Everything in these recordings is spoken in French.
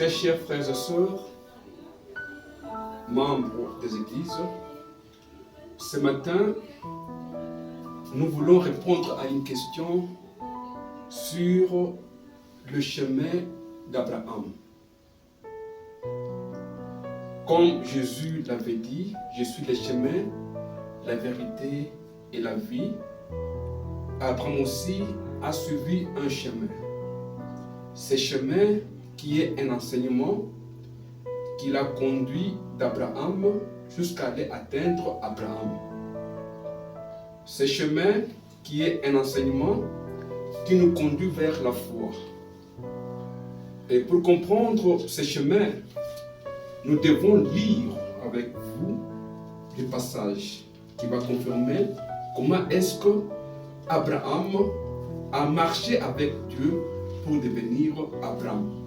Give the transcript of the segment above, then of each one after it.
Très chers frères et sœurs, membres des églises, ce matin, nous voulons répondre à une question sur le chemin d'Abraham. Comme Jésus l'avait dit, je suis le chemin, la vérité et la vie. Abraham aussi a suivi un chemin. Ce chemin qui est un enseignement qui l'a conduit d'Abraham jusqu'à aller atteindre Abraham. Ce chemin qui est un enseignement qui nous conduit vers la foi. Et pour comprendre ce chemin, nous devons lire avec vous le passage qui va confirmer comment est-ce que Abraham a marché avec Dieu pour devenir Abraham.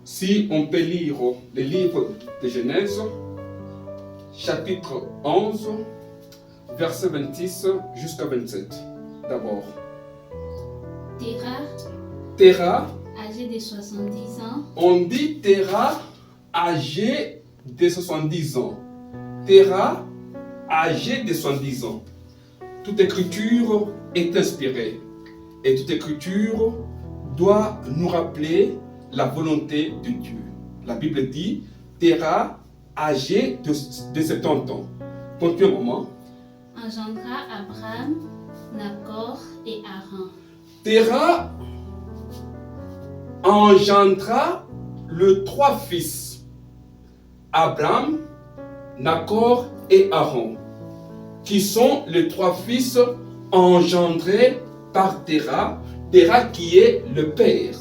Si on peut lire le livre de Genèse, chapitre 11, verset 26 jusqu'à 27. D'abord. Terah, âgé de 70 ans. On dit Terah, âgé de 70 ans. Terah, âgé de 70 ans. Toute écriture est inspirée. Et toute écriture doit nous rappeler la volonté de Dieu. La Bible dit Terah, âgé de 70 ans. Continue un moment. Engendra Abraham, Nacor et Haran. Terah engendra les trois fils, Abraham, Nacor et Haran, qui sont les trois fils engendrés par Terah, Terah qui est le père.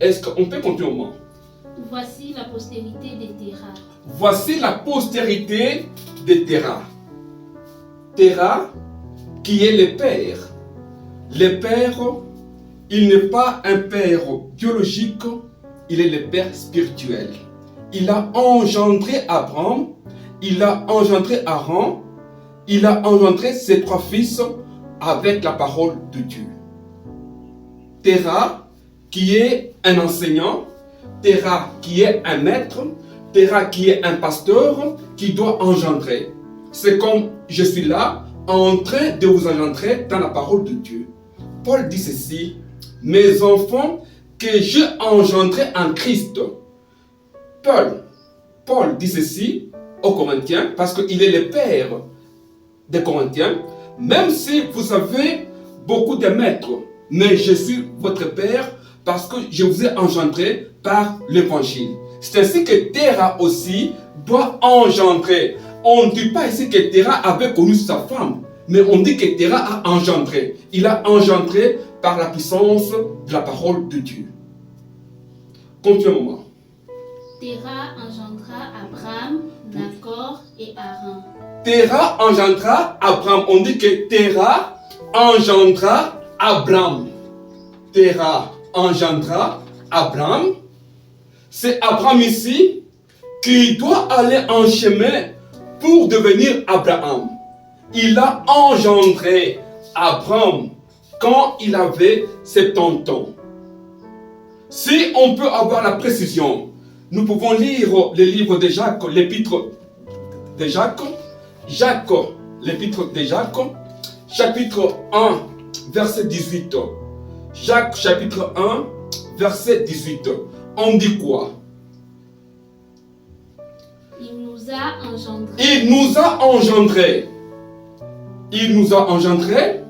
Est-ce qu'on peut continuer au moment? Voici la postérité de Terah. Voici la postérité de Terah. Terah qui est le père. Le père, il n'est pas un père biologique, il est le père spirituel. Il a engendré Abraham, il a engendré Haran, il a engendré ses trois fils avec la parole de Dieu. Terah qui est un enseignant, Terah qui est un maître, Terah qui est un pasteur qui doit engendrer. C'est comme je suis là en train de vous engendrer dans la parole de Dieu. Paul dit ceci: mes enfants que j'ai engendrés en Christ. Paul dit ceci aux Corinthiens parce qu'il est le père des Corinthiens. Même si vous avez beaucoup de maîtres, mais je suis votre père parce que je vous ai engendré par l'évangile. C'est ainsi que Terah aussi doit engendrer. On ne dit pas ici que Terah avait connu sa femme, mais on dit que Terah a engendré. Il a engendré par la puissance de la parole de Dieu. Continue un moment. Terah engendra Abraham, Nacor et Haran. Terah engendra Abraham. On dit que Terah engendra Abraham. Terah engendra Abraham. C'est Abraham ici qui doit aller en chemin pour devenir Abraham. Il a engendré Abraham quand il avait 70 ans. Si on peut avoir la précision, nous pouvons lire le livre de Jacques, l'épître de Jacques, l'épître de Jacques, chapitre 1, verset 18. Jacques, chapitre 1, verset 18. On dit quoi? Il nous a engendrés. Il nous a engendrés. Il nous a engendrés.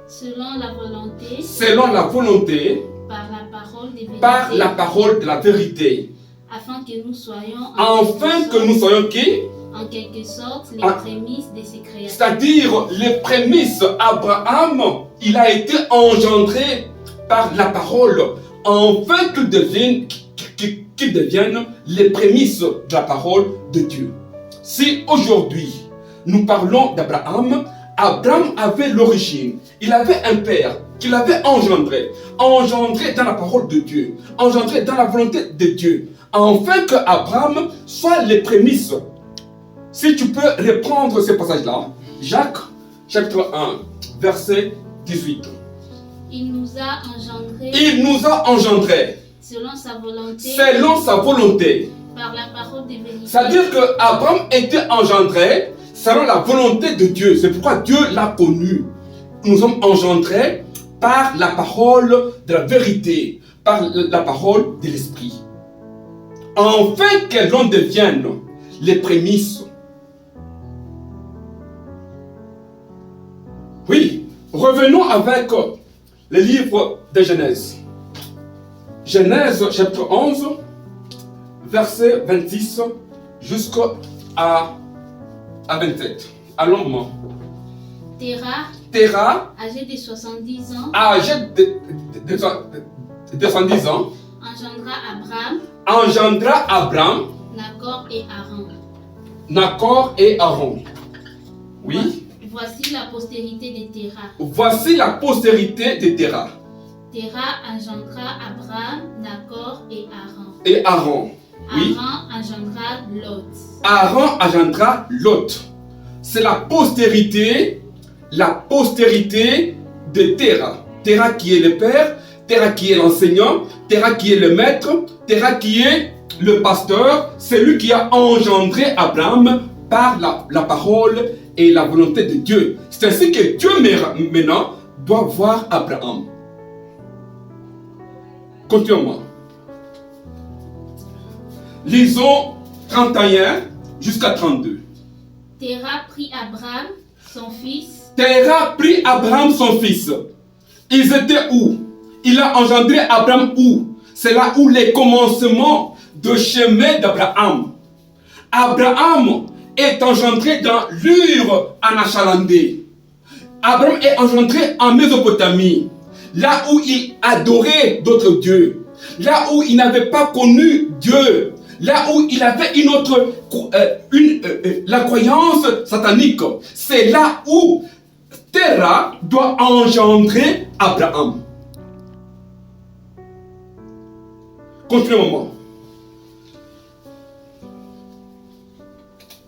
Selon la volonté. Selon la volonté. Par la parole de vérité. Par la parole de la vérité. Afin que nous soyons. Afin que nous soyons qui? En quelque sorte, les prémices de ses créatures. C'est-à-dire, les prémices, Abraham, il a été engendré par la parole, afin qu'il devienne les prémices de la parole de Dieu. Si aujourd'hui, nous parlons d'Abraham, Abraham avait l'origine, il avait un père qu'il avait engendré dans la parole de Dieu, engendré dans la volonté de Dieu, afin que Abraham soit les prémices. Si tu peux reprendre ce passage-là, Jacques, chapitre 1, verset 18. Il nous a engendrés. Il nous a engendrés. Selon sa volonté. Selon sa volonté. Par la parole de vérité. C'est-à-dire qu'Abraham était engendré selon la volonté de Dieu. C'est pourquoi Dieu l'a connu. Nous sommes engendrés par la parole de la vérité, par la parole de l'esprit. Afin que l'on devienne les prémices. Oui, revenons avec le livre de Genèse. Genèse chapitre 11, verset 26 jusqu'à 27. Allons. Terah, âgé de 70 ans, engendra Abraham, Nakor et Aaron. Oui. Voici la postérité de Terah. Voici la postérité de Terah. Terah engendra Abraham, Nakor et Aaron. Et Aaron. Oui. Aaron engendra Lot. Aaron engendra Lot. C'est la postérité de Terah. Terah qui est le père, Terah qui est l'enseignant, Terah qui est le maître, Terah qui est le pasteur. C'est lui qui a engendré Abraham par la parole et la volonté de Dieu. C'est ainsi que Dieu maintenant doit voir Abraham. Continuons. Lisons 31 jusqu'à 32. Terah prit Abraham, son fils. Terah prit Abraham, son fils. Ils étaient où? Il a engendré Abraham où? C'est là où les commencements de chemin d'Abraham. Abraham est engendré dans l'Ur en Achalandé. Abraham est engendré en Mésopotamie, là où il adorait d'autres dieux, là où il n'avait pas connu Dieu, là où il avait la croyance satanique. C'est là où Terah doit engendrer Abraham. Continuons.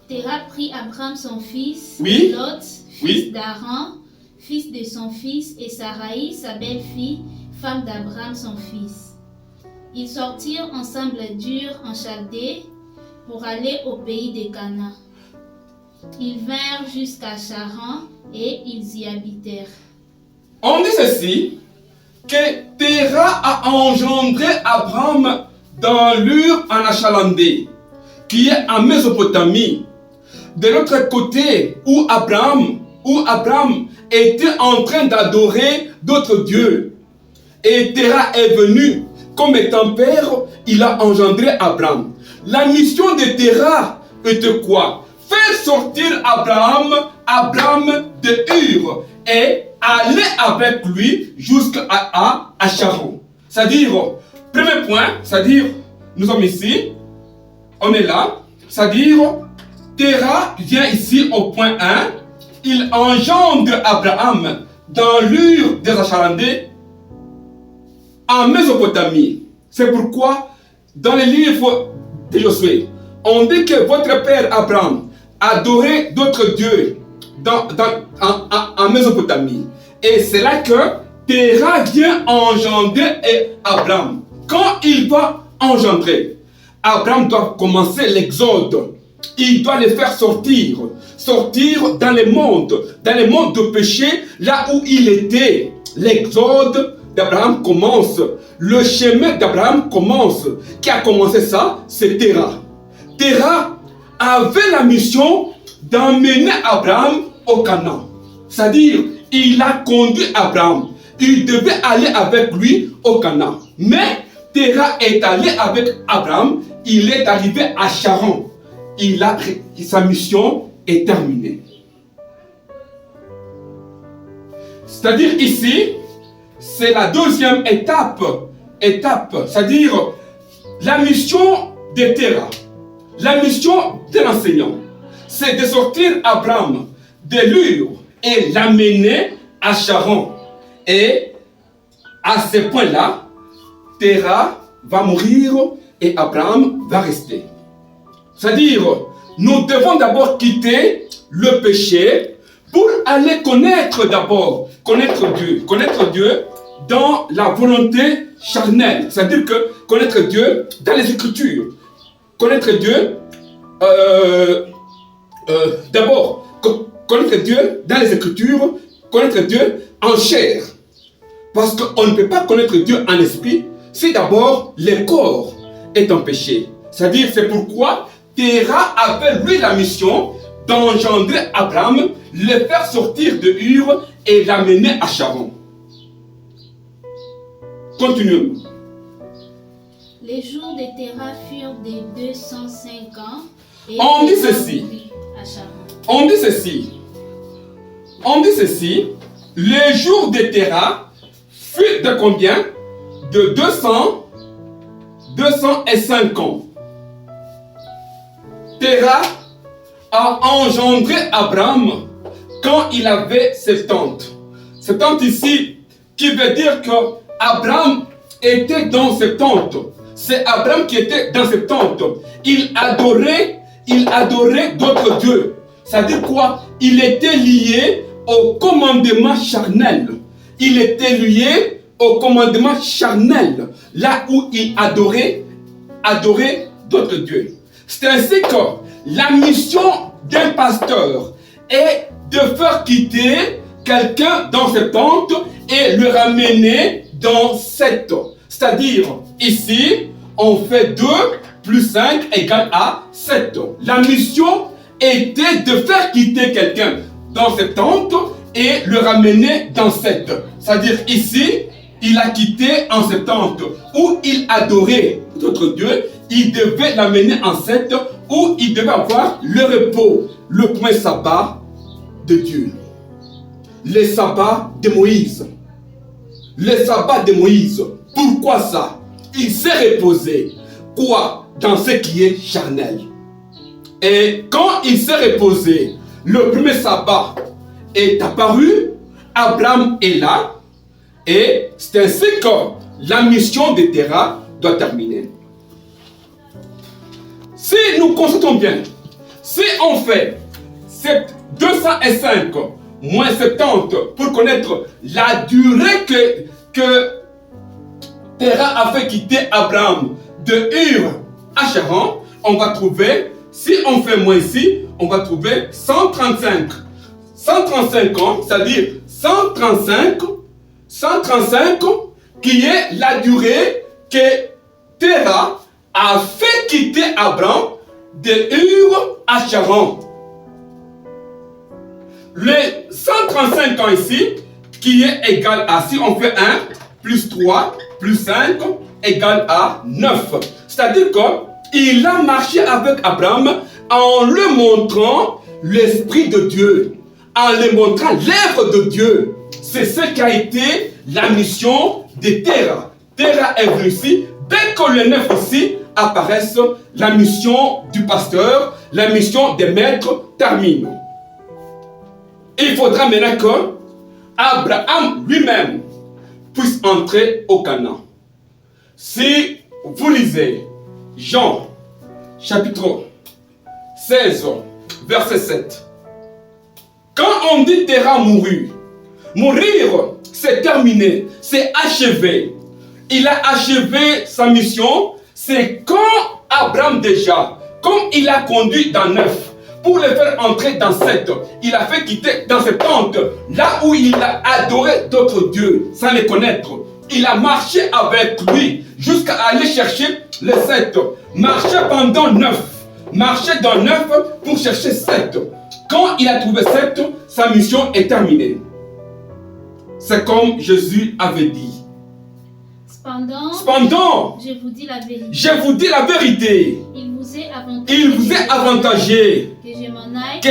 Terah prit Abraham son fils, oui. Lot, fils d'Aaron, fils de son fils, et Sarai, sa belle-fille, femme d'Abraham son fils. Ils sortirent ensemble d'Ur en Chaldée pour aller au pays de Canaan. Ils vinrent jusqu'à Charan et ils y habitèrent. On dit ceci, que Terah a engendré Abraham dans l'Ur en Achalandé, qui est en Mésopotamie. De l'autre côté, où Abraham était en train d'adorer d'autres dieux. Et Terah est venu, comme étant père, il a engendré Abraham. La mission de Terah était quoi? Faire sortir Abraham de Ur et aller avec lui jusqu'à Charan. C'est-à-dire, premier point, c'est-à-dire, nous sommes ici, on est là, c'est-à-dire, Terah vient ici au point 1, il engendre Abraham dans l'Ur des Achalandés en Mésopotamie. C'est pourquoi, dans les livres de Josué, on dit que votre père Abraham adorait d'autres dieux en Mésopotamie. Et c'est là que Terah vient engendrer Abraham. Quand il va engendrer, Abraham doit commencer l'exode. Il doit les faire sortir dans le monde de péché, là où il était. L'exode d'Abraham commence. Le chemin d'Abraham commence. Qui a commencé ça? C'est Terah. Terah avait la mission d'emmener Abraham au Canaan. C'est-à-dire, il a conduit Abraham. Il devait aller avec lui au Canaan. Mais Terah est allé avec Abraham. Il est arrivé à Charan. Sa mission est terminée. C'est-à-dire ici, c'est la deuxième étape, c'est-à-dire la mission de Terah, la mission de l'enseignant, c'est de sortir Abraham de l'Ur et l'amener à Charan. Et à ce point-là, Terah va mourir et Abraham va rester. C'est-à-dire, nous devons d'abord quitter le péché pour aller connaître Dieu. Connaître Dieu dans la volonté charnelle. C'est-à-dire que connaître Dieu dans les Écritures. Connaître Dieu, d'abord, connaître Dieu dans les Écritures, connaître Dieu en chair. Parce qu'on ne peut pas connaître Dieu en esprit si d'abord le corps est en péché. C'est-à-dire, c'est pourquoi Terah avait lui la mission d'engendrer Abraham, le faire sortir de Ur et l'amener à Charan. Continuons. Les jours de Terah furent de 205 ans. Et On dit ceci. À Charan. On dit ceci. Les jours de Terah furent de combien? De 205 ans. Terah a engendré Abraham quand il avait 70. 70 ici, qui veut dire que Abraham était dans 70. C'est Abraham qui était dans 70. Il adorait d'autres dieux. C'est-à-dire quoi? Il était lié au commandement charnel. Il était lié au commandement charnel, là où il adorait d'autres dieux. C'est ainsi que la mission d'un pasteur est de faire quitter quelqu'un dans cette tente et le ramener dans cette. C'est-à-dire, ici, on fait 2 plus 5 égale à 7. La mission était de faire quitter quelqu'un dans cette tente et le ramener dans cette. C'est-à-dire, ici, il a quitté en cette tente où il adorait d'autres dieux. Il devait l'amener en cette où il devait avoir le repos, le premier sabbat de Dieu. Le sabbat de Moïse. Le sabbat de Moïse. Pourquoi ça? Il s'est reposé. Quoi? Dans ce qui est charnel. Et quand il s'est reposé, le premier sabbat est apparu. Abraham est là. Et c'est ainsi que la mission de Terah doit terminer. Si nous constatons bien, si on fait 205 moins 70 pour connaître la durée que Terah a fait quitter Abraham de Ur à Charan, on va trouver, si on fait moins ici, on va trouver 135. 135 ans, c'est-à-dire 135 qui est la durée que Terah a fait quitter Abraham de Ur à Charan. Les 135 ans ici, qui est égal à, si on fait 1, plus 3, plus 5, égal à 9. C'est-à-dire qu'il a marché avec Abraham en lui montrant l'Esprit de Dieu, en lui montrant l'œuvre de Dieu. C'est ce qui a été la mission de Terah. Terah est venu ici. Dès que les 9 ici apparaissent, la mission du pasteur, la mission des maîtres termine. Il faudra maintenant que Abraham lui-même puisse entrer au Canaan. Si vous lisez Jean, chapitre 16, verset 7. Quand on dit Terah mourut, mourir, c'est terminé, c'est achevé. Il a achevé sa mission, c'est quand Abraham déjà, comme il a conduit dans 9, pour le faire entrer dans 7, il a fait quitter dans cette tente, là où il a adoré d'autres dieux, sans les connaître. Il a marché avec lui, jusqu'à aller chercher le 7. Marché pendant 9. Marché dans 9 pour chercher 7. Quand il a trouvé 7, sa mission est terminée. C'est comme Jésus avait dit. Cependant, je vous dis la vérité. Je vous dis la vérité. Il vous est avantagé que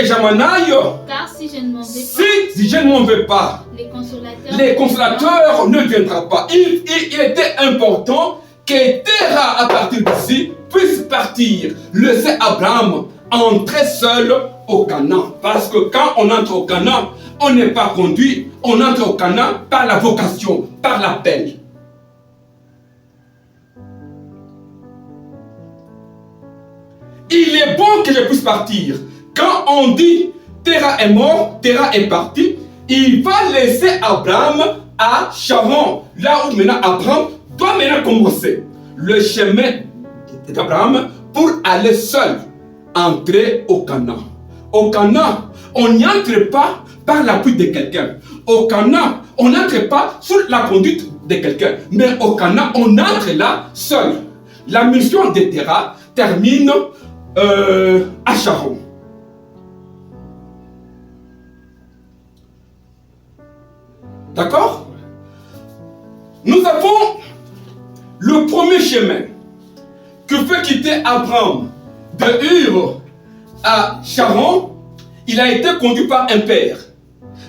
je m'en aille. Car si je ne m'en vais pas, si je ne m'en vais pas, les consolateurs ne viendront pas. Il était important que Terah, à partir d'ici, puisse partir, laisser Abraham entrer seul au Canaan. Parce que quand on entre au Canaan, on n'est pas conduit, on entre au Canaan par la vocation, par l'appel. Il est bon que je puisse partir. Quand on dit Terah est mort, Terah est parti, il va laisser Abraham à Charan, là où maintenant Abraham doit maintenant commencer le chemin d'Abraham pour aller seul entrer au Canaan. Au Canaan, on n'y entre pas par l'appui de quelqu'un. Au Canaan, on n'entre pas sous la conduite de quelqu'un. Mais au Canaan, on entre là seul. La mission de Terah termine à Charan. D'accord? Nous avons le premier chemin que fait quitter Abraham de Ur à Charan. Il a été conduit par un père.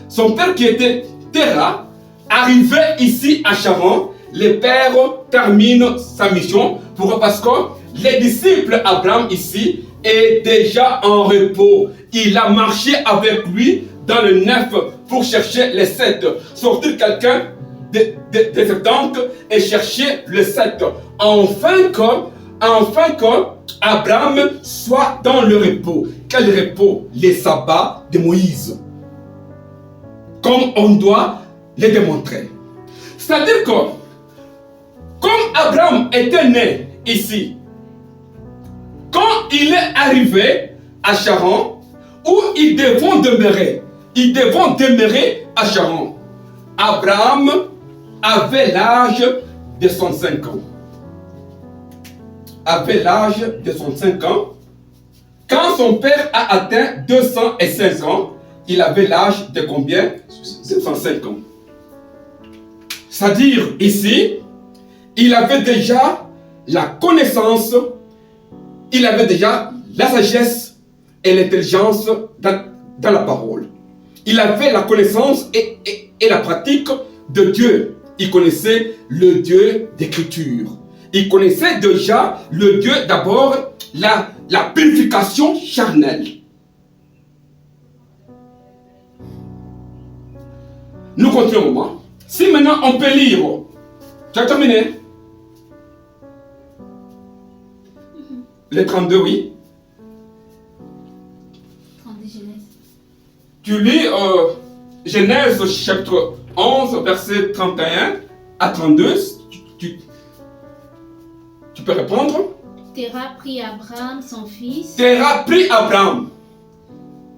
Son père qui était Terah, arrivé ici à Charan, le père termine sa mission parce que les disciples Abraham ici est déjà en repos. Il a marché avec lui dans le 9 pour chercher les 7. Sortir quelqu'un de 70 et chercher le 7. Enfin que Abraham soit dans le repos. Quel repos? Les sabbats de Moïse. Comme on doit les démontrer. C'est-à-dire que, comme Abraham était né ici, quand il est arrivé à Charan, où ils devront demeurer à Charan, Abraham avait l'âge de 105 ans. Avait l'âge de 105 ans. Quand son père a atteint 205 ans, il avait l'âge de combien? De 105 ans. C'est-à-dire ici, il avait déjà la connaissance, il avait déjà la sagesse et l'intelligence dans la parole. Il avait la connaissance et la pratique de Dieu. Il connaissait le Dieu d'écriture. Il connaissait déjà le Dieu d'abord, la purification charnelle. Nous continuons. Si maintenant on peut lire, tu as terminé? Les 32, oui. 32 Genèse. Tu lis Genèse chapitre 11, verset 31 à 32. Tu peux répondre? Terah prit Abraham, son fils, Terah prit Abraham.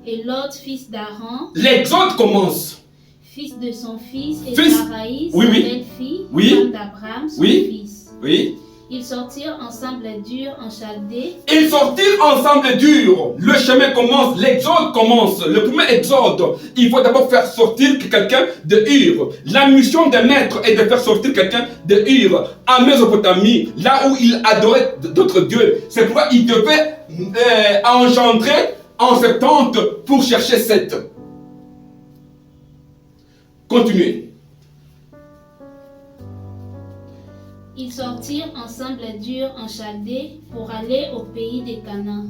et Lot, fils d'Aaron, L'exode commence. fils de son fils, et Fils. Sarai, Oui, sa oui. belle-fille, Oui. femme d'Abraham, son Oui. fils. Oui. Ils sortirent ensemble d'Ur en Chaldée. Ils sortirent ensemble d'Ur. Le chemin commence, l'exode commence. Le premier exode, il faut d'abord faire sortir quelqu'un de Ur. La mission d'un maître est de faire sortir quelqu'un de Ur en Mésopotamie, là où il adorait d'autres dieux. C'est pourquoi il devait engendrer en 70 pour chercher 7. Continuez. Ils sortirent ensemble d'Ur en Chaldée pour aller au pays des Canaan.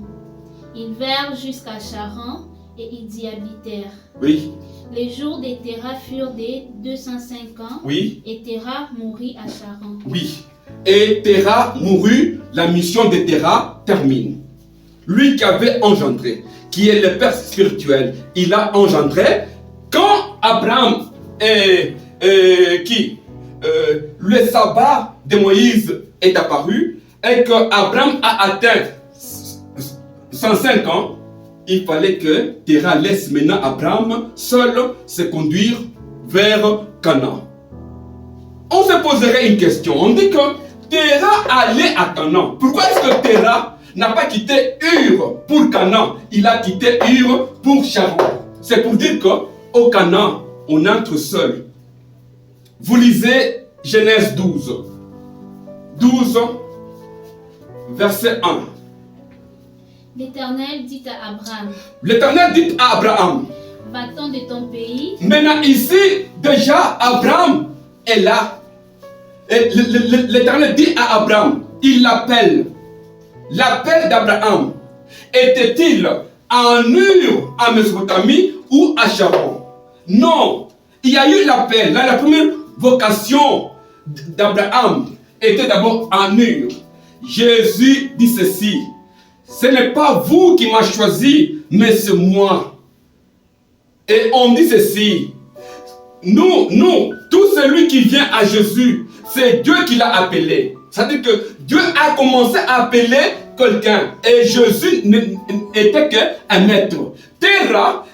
Ils vinrent jusqu'à Charan et ils y habitèrent. Oui. Les jours de Terah furent de 205 ans. Oui. Et Terah mourut à Charan. Oui. Et Terah mourut, la mission de Terah termine. Lui qui avait engendré, qui est le père spirituel, il a engendré. Quand Abraham le sabbat de Moïse est apparu et que Abraham a atteint 105 ans, il fallait que Terah laisse maintenant Abraham seul se conduire vers Canaan. On se poserait une question. On dit que Terah allait à Canaan. Pourquoi est-ce que Terah n'a pas quitté Ur pour Canaan? Il a quitté Ur pour Charan. C'est pour dire qu'au Canaan, on entre seul. Vous lisez Genèse 12. 12, verset 1. L'Éternel dit à Abraham, L'Éternel dit à Abraham, va-t'en de ton pays. maintenant ici, déjà, Abraham est là. Et l'Éternel dit à Abraham, il l'appelle. L'appel d'Abraham était-il en Ur, en Mésopotamie ou à Charan? Non, il y a eu l'appel. Là, la première vocation d'Abraham était d'abord en Ur. Jésus dit ceci, ce n'est pas vous qui m'avez choisi, mais c'est moi. Et on dit ceci, tout celui qui vient à Jésus, c'est Dieu qui l'a appelé. C'est-à-dire que Dieu a commencé à appeler quelqu'un. Et Jésus n'était qu'un maître. Terah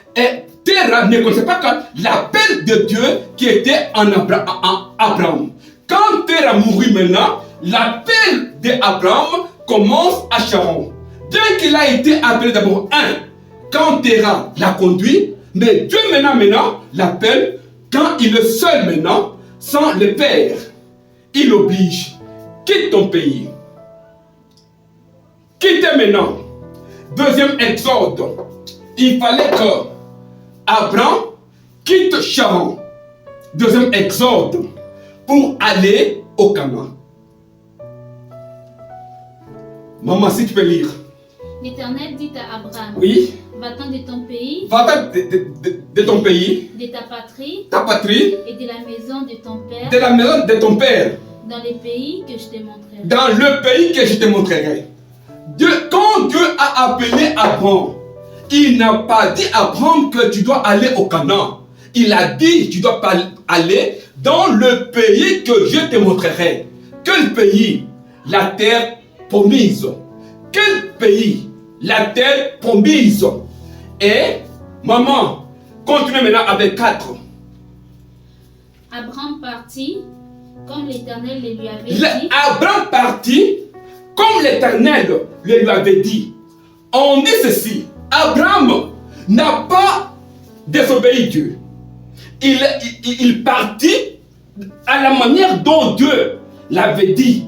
ne connaissait pas l'appel de Dieu qui était en Abraham. Quand Terah mourut maintenant, l'appel d'Abraham commence à Charon. Bien qu'il a été appelé d'abord quand Terah l'a conduit, mais Dieu maintenant l'appelle quand il est seul maintenant, sans le père. Il l'oblige. Quitte ton pays. Quittez maintenant. Deuxième exode. Il fallait que Abraham quitte Charon. Deuxième exode. Pour aller au Canaan. Maman, si tu peux lire. L'Éternel dit à Abraham. Oui. Va-t'en de ton pays. Va-t'en de ton pays. De ta patrie. Ta patrie. Et de la maison de ton père. De la maison de ton père. Dans les pays que je te montrerai. Dans le pays que je te montrerai. Quand Dieu a appelé Abraham, il n'a pas dit à Abraham que tu dois aller au Canaan. Il a dit tu dois aller dans le pays que je te montrerai. Quel pays? La terre promise. Quel pays? La terre promise. Et maman, continue maintenant avec 4. Abraham partit comme l'Éternel le lui avait dit. Abraham partit comme l'Éternel le lui avait dit. On dit ceci. Abraham n'a pas désobéi Dieu. Il partit à la manière dont Dieu l'avait dit.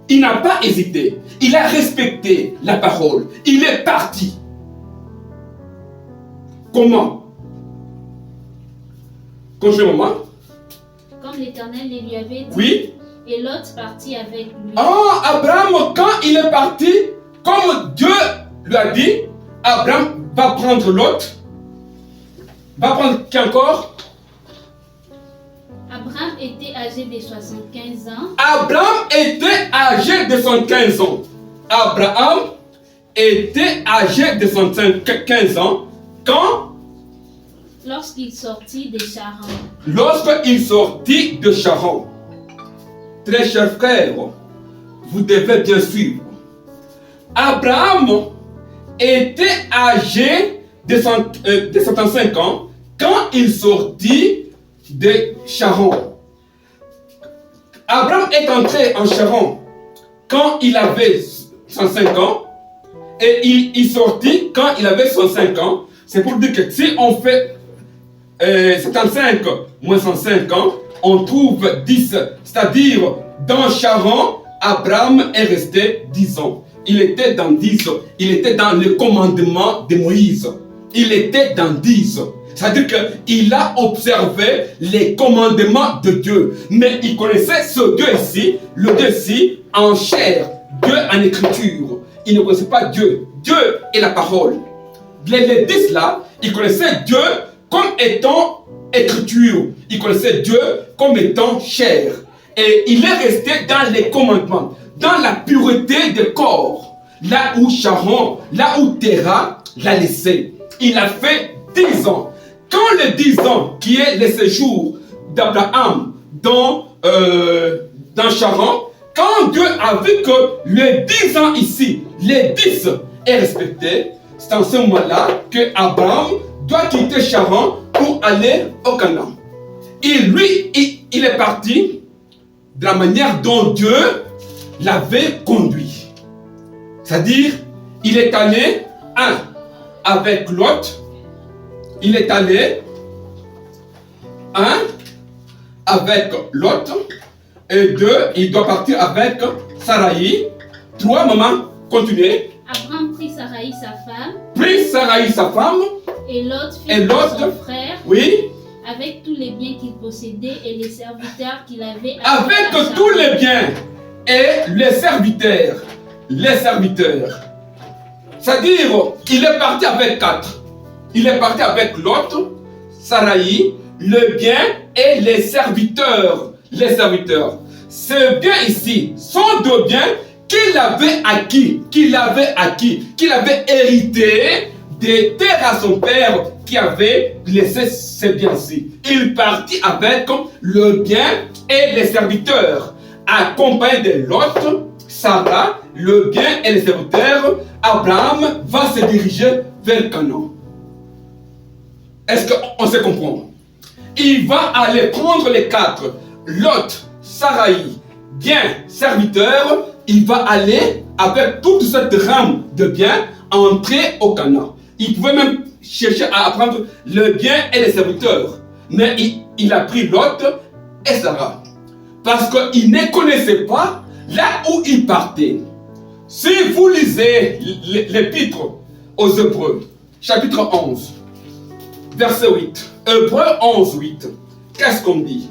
Il n'a pas hésité. Il a respecté la parole. Il est parti. Comment? Continue, maman. Comme l'Éternel le lui avait dit. Oui. Et Lot partit avec lui. Abraham, quand il est parti, comme Dieu lui a dit, Abraham va prendre Lot. Va prendre qui encore? Abraham était âgé de 75 ans. Abraham était âgé de 75 ans. Abraham était âgé de 75 ans quand? Lorsqu'il sortit de Charan. Lorsqu'il sortit de Charan. Très chers frères, vous devez bien suivre. Abraham était âgé de 75 ans quand il sortit de Charan. Abraham est entré en Charan quand il avait 105 ans et il sortit quand il avait 105 ans. C'est pour dire que si on fait 75 moins 105 ans, on trouve 10. C'est-à-dire, dans Charan, Abraham est resté 10 ans. Il était dans 10. Il était dans le commandement de Moïse. Il était dans 10. C'est-à-dire qu'il a observé les commandements de Dieu. Mais il connaissait ce Dieu ici, le Dieu ici, en chair, Dieu en écriture. Il ne connaissait pas Dieu. Dieu est la parole. Les 10 là, il connaissait Dieu comme étant écriture. Il connaissait Dieu comme étant chair. Et il est resté dans les commandements, dans la pureté de corps. Là où Charan, là où Terah l'a laissé. Il a fait 10 ans. Quand les 10 ans, qui est le séjour d'Abraham dans Charan, quand Dieu a vu que les 10 ans ici, les 10 est respecté, c'est en ce moment-là que Abraham doit quitter Charan pour aller au Canaan. Et lui, il est parti de la manière dont Dieu l'avait conduit. C'est-à-dire, il est allé, avec Lot. Il est allé, avec Lot. Et 2, il doit partir avec Sarai. 3, maman, continuez. Abraham prit Sarai sa femme. Prit Sarai sa femme. Et Lot, fils de son frère. Oui. Avec tous les biens qu'il possédait et les serviteurs qu'il avait. Avec tous les biens et les serviteurs. Les serviteurs. C'est-à-dire, il est parti avec 4. Il est parti avec Lot, Sarai, le bien et les serviteurs. Les serviteurs. Ces biens ici sont de biens qu'il avait acquis, qu'il avait hérité des terres à son père qui avait laissé ses biens-ci. Il partit avec le bien et les serviteurs, accompagné de Lot, Sarah, le bien et les serviteurs. Abraham va se diriger vers Canaan. Est-ce qu'on se comprend? Il va aller prendre les quatre, Lot, Sarai, bien, serviteur. Il va aller avec toute cette rame de biens entrer au Canaan. Il pouvait même chercher à prendre le bien et les serviteurs. Mais il a pris Lot et Sarah. Parce qu'il ne connaissait pas là où il partait. Si vous lisez l'épître aux Hébreux, chapitre 11, verset 8, Hébreux 11, 8, qu'est-ce qu'on dit?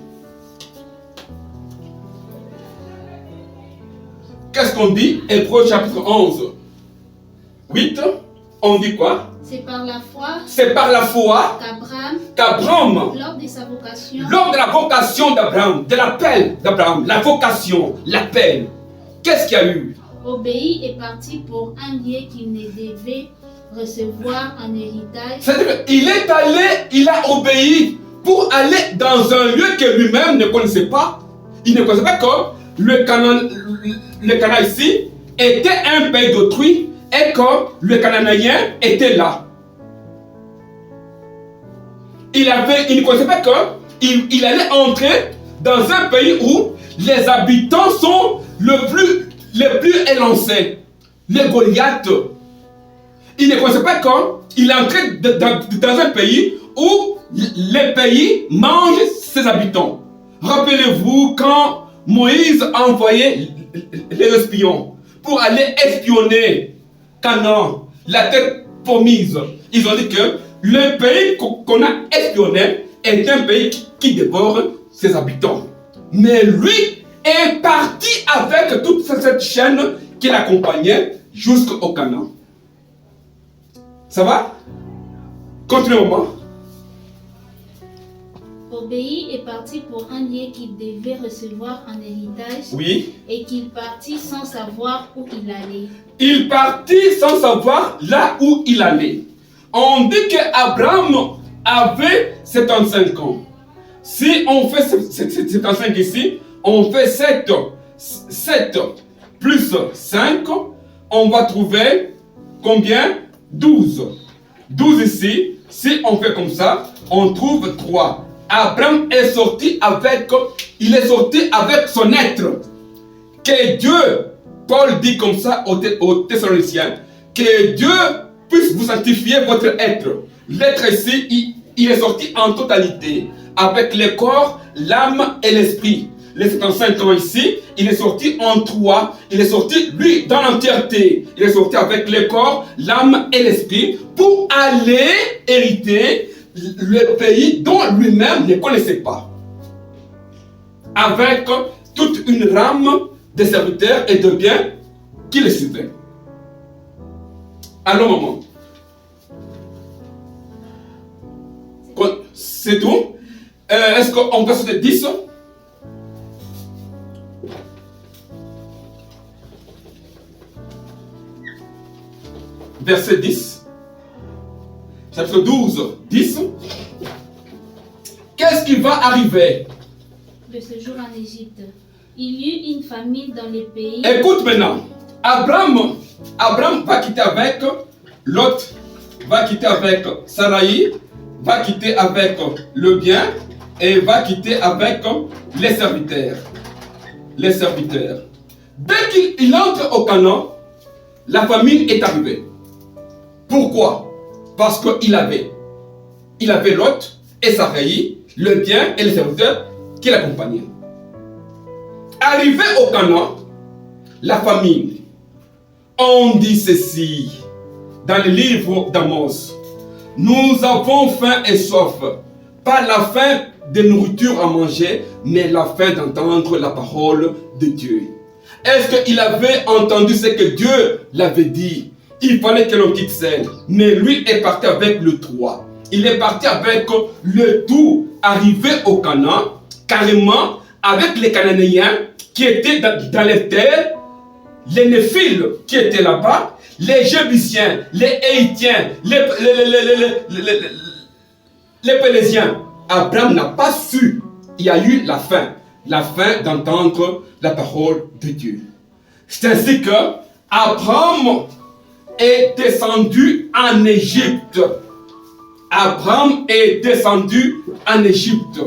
Qu'est-ce qu'on dit? Hébreux chapitre 11, 8, on dit quoi? C'est par la foi. C'est par la foi qu'Abraham, lors de sa vocation, lors de la vocation d'Abraham, de l'appel d'Abraham, la vocation, l'appel, qu'est-ce qu'il y a eu? Obéit et parti pour un lieu qu'il ne devait recevoir en héritage. C'est-à-dire qu'il est allé, il a obéi pour aller dans un lieu que lui-même ne connaissait pas. Il ne connaissait pas que le Canaan ici était un pays d'autrui et que le Cananéen était là. Il ne connaissait pas qu'il allait entrer dans un pays où les habitants sont les plus élancés, les Goliaths. Il ne connaissait pas qu'il entrait dans un pays où les pays mangent ses habitants. Rappelez-vous quand Moïse a envoyé les espions pour aller espionner Canaan, la terre promise. Ils ont dit que le pays qu'on a espionné est un pays qui dévore ses habitants. Mais lui est parti avec toute cette chaîne qui l'accompagnait jusqu'au Canaan. Ça va? Continuons. Obéit est parti pour un lieu qu'il devait recevoir en héritage. Oui. Et qu'il partit sans savoir où il allait. Il partit sans savoir là où il allait. On dit qu'Abraham avait 75 ans. Si on fait 75 ici, on fait 7 plus 5, on va trouver combien? 12. 12 ici, si on fait comme ça, on trouve 3. Abraham est sorti avec son être. Que Dieu, Paul dit comme ça aux Thessaloniciens, que Dieu puisse vous sanctifier votre être. L'être ici, il est sorti en totalité, avec le corps, l'âme et l'esprit. Les 75 ans ici, il est sorti en 3. Il est sorti, lui, dans l'entièreté. Il est sorti avec le corps, l'âme et l'esprit pour aller hériter le pays dont lui-même ne connaissait pas. Avec toute une rame de serviteurs et de biens qui le suivaient. Allons, maman. C'est tout? Est-ce qu'on peut sauter 10? Verset 10. Chapitre 12, 10. Qu'est-ce qui va arriver? De ce jour en Égypte, il y eut une famine dans les pays. Écoute maintenant. Abraham va quitter avec Lot, va quitter avec Sarai, va quitter avec le bien et va quitter avec les serviteurs. Les serviteurs. Dès qu'il entre au Canaan, la famine est arrivée. Pourquoi? Parce qu'il avait Lot et Sarai, le bien et les serviteurs qui l'accompagnaient. Arrivé au Canaan, la famine. On dit ceci dans le livre d'Amos. Nous avons faim et soif, pas la faim de nourriture à manger, mais la faim d'entendre la parole de Dieu. Est-ce qu'il avait entendu ce que Dieu l'avait dit? Il fallait que l'on quitte celle. Mais lui est parti avec le 3. Il est parti avec le tout. Arrivé au Canaan, carrément avec les Cananéens qui étaient dans les terres les Néphiles qui étaient là-bas, les Jébusiens, les Héitiens, les Pélésiens. Abraham n'a pas su. Il y a eu la faim d'entendre la parole de Dieu. C'est ainsi que Abraham est descendu en Égypte. Abraham est descendu en Égypte.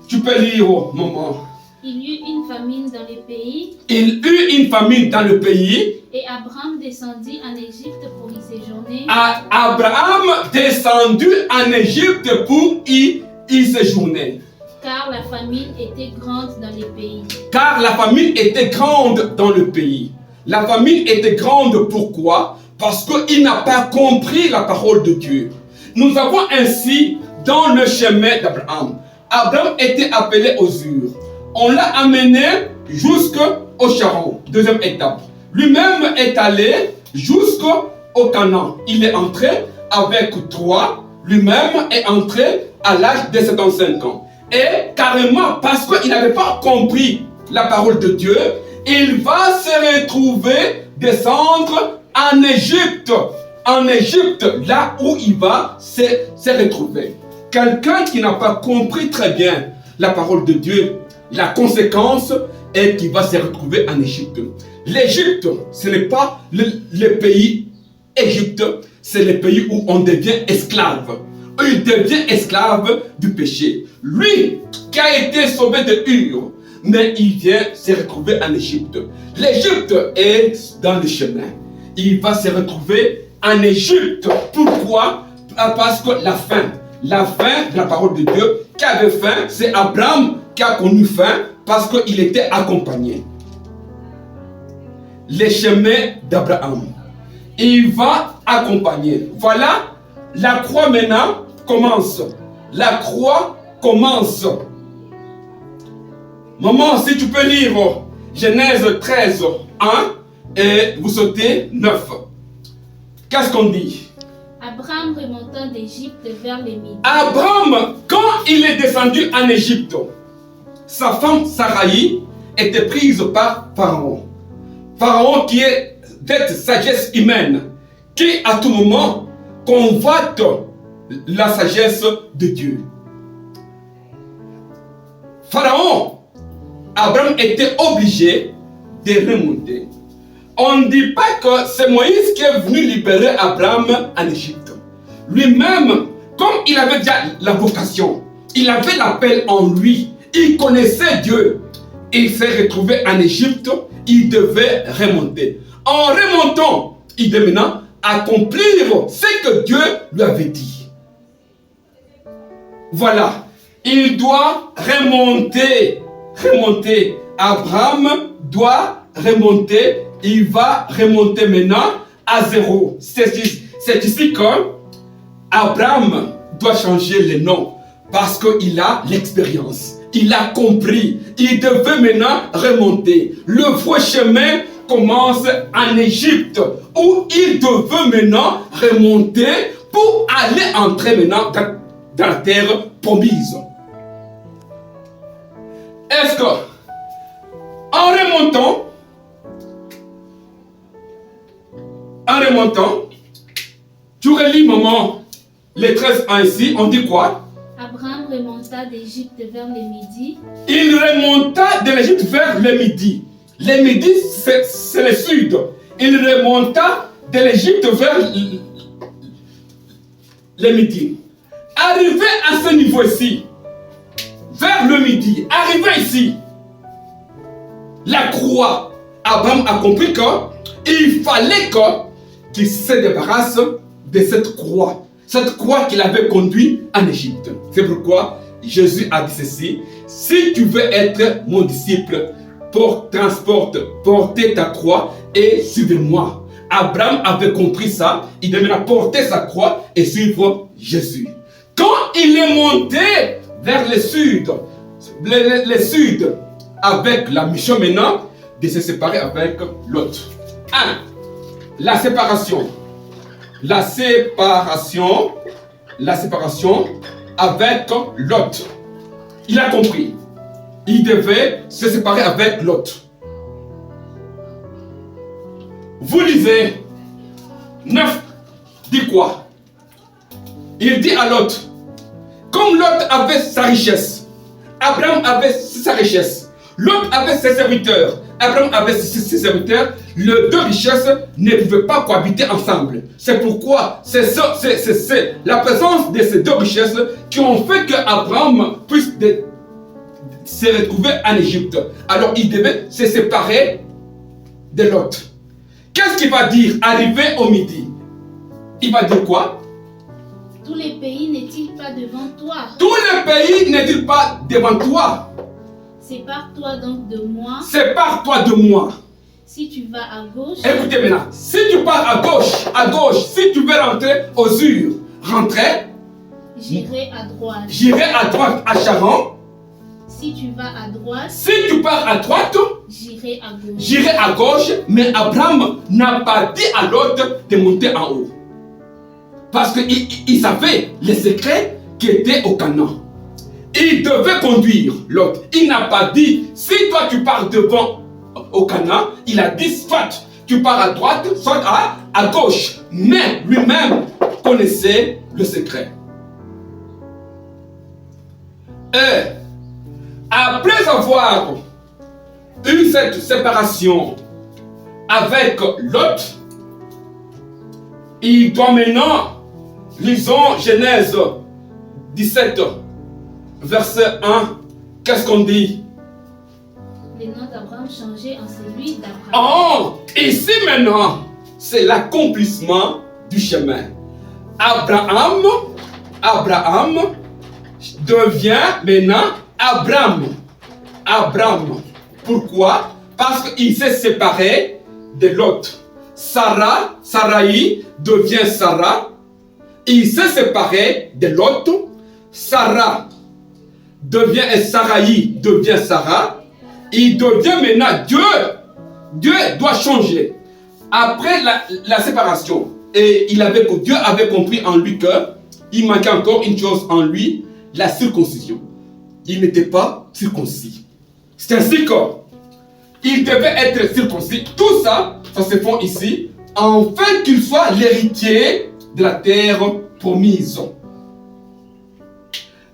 Tu peux lire, maman. Il y eut une famine dans le pays. Il eut une famine dans le pays. Et Abraham descendit en Égypte pour y séjourner. Abraham descendu en Égypte pour y séjourner. Car la famine était grande dans le pays. Car la famine était grande dans le pays. La famine était grande, pourquoi? Parce qu'il n'a pas compris la parole de Dieu. Nous avons ainsi dans le chemin d'Abraham. Abraham était appelé aux Ur. On l'a amené jusqu'au Charon, deuxième étape. Lui-même est allé jusqu'au Canaan. Il est entré avec 3. Lui-même est entré à l'âge de 75 ans. Et carrément, parce qu'il n'avait pas compris la parole de Dieu, il va se retrouver descendre en Égypte. En Égypte, là où il va se retrouver. Quelqu'un qui n'a pas compris très bien la parole de Dieu, la conséquence est qu'il va se retrouver en Égypte. L'Égypte, ce n'est pas le pays Égypte, c'est le pays où on devient esclave. Il devient esclave du péché. Lui qui a été sauvé de Ur, mais il vient se retrouver en Égypte. L'Égypte est dans le chemin. Il va se retrouver en Égypte. Pourquoi? Parce que la faim de la parole de Dieu, qui avait faim, c'est Abraham qui a connu faim parce qu'il était accompagné. Les chemins d'Abraham. Il va accompagner. Voilà, la croix maintenant commence. La croix commence. Maman, si tu peux lire Genèse 13, 1 et vous sautez 9. Qu'est-ce qu'on dit? Abraham remontant d'Égypte vers le midi. Abraham, quand il est descendu en Égypte, sa femme Sarai était prise par Pharaon. Pharaon qui est cette sagesse humaine, qui à tout moment convoite la sagesse de Dieu. Pharaon, Abraham était obligé de remonter. On ne dit pas que c'est Moïse qui est venu libérer Abraham en Égypte. Lui-même, comme il avait déjà la vocation, il avait l'appel en lui, il connaissait Dieu. Il s'est retrouvé en Égypte, il devait remonter. En remontant, il devait maintenant accomplir ce que Dieu lui avait dit. Voilà, il doit remonter. Abraham doit remonter. Il va remonter maintenant à 0. C'est ici que Abraham doit changer le nom parce qu'il a l'expérience. Il a compris. Il devait maintenant remonter. Le vrai chemin commence en Égypte où il devait maintenant remonter pour aller entrer maintenant dans la terre promise. Est-ce que en remontant, tu relis maman les 13 ans ici, on dit quoi? Abraham remonta d'Égypte vers le midi. Il remonta de l'Égypte vers le midi. Le midi, c'est le sud. Il remonta de l'Égypte vers le midi. Arrivé à ce niveau ici, vers le midi, arrivé ici, la croix, Abraham a compris qu'il fallait qu'il se débarrasse de cette croix qu'il avait conduit en Égypte. C'est pourquoi Jésus a dit ceci: si tu veux être mon disciple, portez ta croix et suivez-moi. Abraham avait compris ça, il devait porter sa croix et suivre Jésus. Quand il est monté vers le sud, avec la mission maintenant de se séparer avec l'autre. 1. La séparation avec l'autre. Il a compris. Il devait se séparer avec l'autre. vous lisez 9, dit quoi? Il dit à Lot, comme Lot avait sa richesse, Abraham avait sa richesse, Lot avait ses serviteurs, Abraham avait ses serviteurs, les deux richesses ne pouvaient pas cohabiter ensemble. C'est pourquoi c'est la présence de ces deux richesses qui ont fait qu'Abraham puisse se retrouver en Égypte. Alors il devait se séparer de Lot. Qu'est-ce qu'il va dire arrivé au midi? Il va dire quoi? Tous les pays n'est-il pas devant toi? Tous les pays n'est-il pas devant toi? Sépare-toi donc de moi. Sépare-toi de moi. Si tu vas à gauche. Écoutez maintenant, si tu pars à gauche, si tu veux rentrer aux Urs, rentrer. J'irai à droite. J'irai à droite à Charan. Si tu vas à droite. Si tu pars à droite. J'irai à gauche. J'irai à gauche, mais Abraham n'a pas dit à l'autre de monter en haut. Parce qu'il savait les secrets qui étaient au Canaan. Il devait conduire l'autre. Il n'a pas dit, si toi tu pars devant au Canaan, il a dit soit tu pars à droite, soit à gauche. Mais lui-même connaissait le secret. Et après avoir eu cette séparation avec Lot, il doit maintenant, lisons Genèse 17, verset 1, qu'est-ce qu'on dit? Le nom d'Abraham changé en celui d'Abraham. Oh, ici maintenant, c'est l'accomplissement du chemin. Abraham devient maintenant Abraham. Pourquoi? Parce qu'il s'est séparé de Lot. Sarai devient Sarah. Il s'est séparé de Lot. Sarah devient Sarai devient Sarah. Il devient maintenant Dieu. Dieu doit changer. Après la séparation, et Dieu avait compris en lui qu'il manquait encore une chose en lui, la circoncision. Il n'était pas circoncis. C'est ainsi qu'il devait être circoncis. Tout ça, ça se fait ici, afin qu'il soit l'héritier de la terre promise.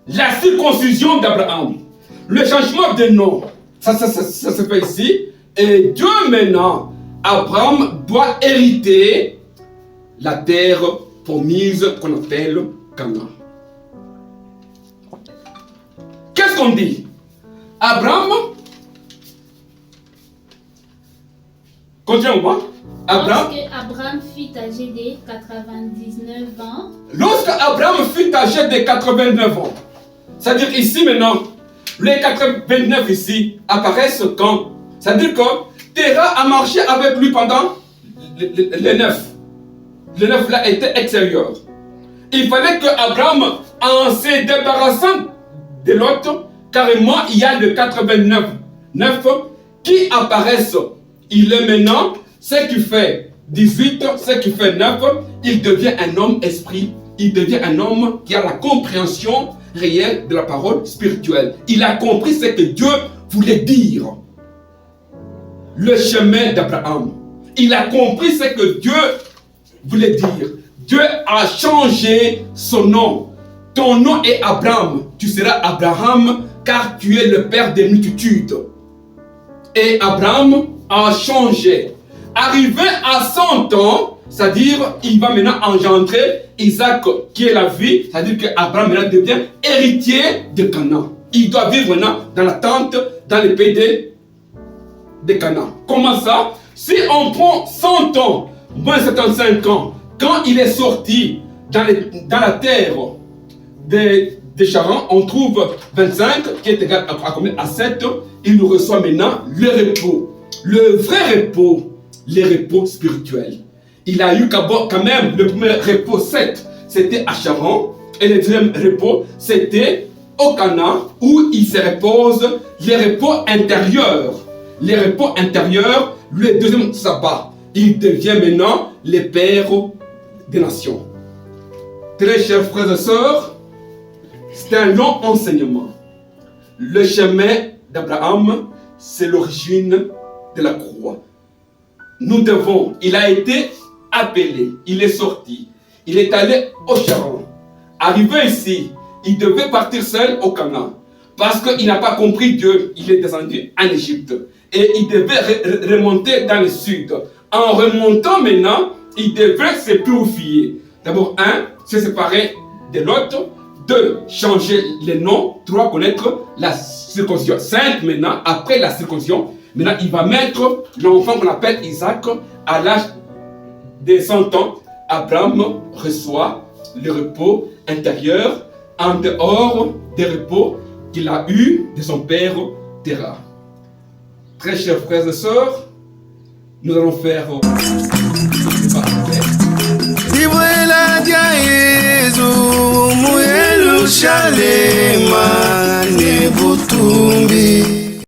La circoncision d'Abraham, le changement de nom, ça se fait ici. Et Dieu maintenant, Abraham doit hériter la terre promise qu'on appelle Canaan. Qu'est-ce qu'on dit? Abraham, continuons. Lorsque Abraham fut âgé de 99 ans. Lorsque Abraham fut âgé de 89 ans, c'est-à-dire ici maintenant, les 89 ici apparaissent quand? C'est-à-dire que Terah a marché avec lui pendant les 9. Le 9 là était extérieur. Il fallait que Abraham, en se débarrassant de l'autre, carrément il y a le 89 qui apparaissent. Il est maintenant, ce qui fait 18, ce qui fait 9, il devient un homme esprit. Il devient un homme qui a la compréhension réelle de la parole spirituelle. Il a compris ce que Dieu voulait dire. Le chemin d'Abraham. Il a compris ce que Dieu voulait dire. Dieu a changé son nom. Ton nom est Abraham. Tu seras Abraham car tu es le père des multitudes. Et Abraham a changé. Arrivé à 100 ans, c'est-à-dire il va maintenant engendrer Isaac qui est la vie, c'est-à-dire qu'Abraham maintenant devient héritier de Canaan. Il doit vivre maintenant dans la tente, dans le pays de Canaan. Comment ça? Si on prend 100 ans, moins 75 ans, quand il est sorti dans la terre de Charan, on trouve 25 qui est égal à combien? À 7. Il nous reçoit maintenant le repos. Le vrai repos, le repos spirituel. Il a eu quand même le premier repos 7, c'était à Charan. Et le deuxième repos, c'était au Canaan où il se repose, le repos intérieur. Les repos intérieurs, le deuxième sabbat. Il devient maintenant le père des nations. Très chers frères et sœurs, c'est un long enseignement. Le chemin d'Abraham, c'est l'origine de la croix. il a été appelé, il est sorti, il est allé au Charan. Arrivé ici, il devait partir seul au Canaan. Parce qu'il n'a pas compris Dieu, il est descendu en Égypte. Et il devait remonter dans le sud. En remontant maintenant, il devait se purifier. D'abord, se séparer de l'autre. 2, changer les noms. 3, connaître la circoncision sainte maintenant. Après la circoncision, maintenant il va mettre l'enfant qu'on appelle Isaac à l'âge de 100 ans. Abraham reçoit le repos intérieur en dehors des repos qu'il a eu de son père Terah. Très chers frères et sœurs, nous allons faire Ibuela dia Yesu mu Yerusalema ne butumbi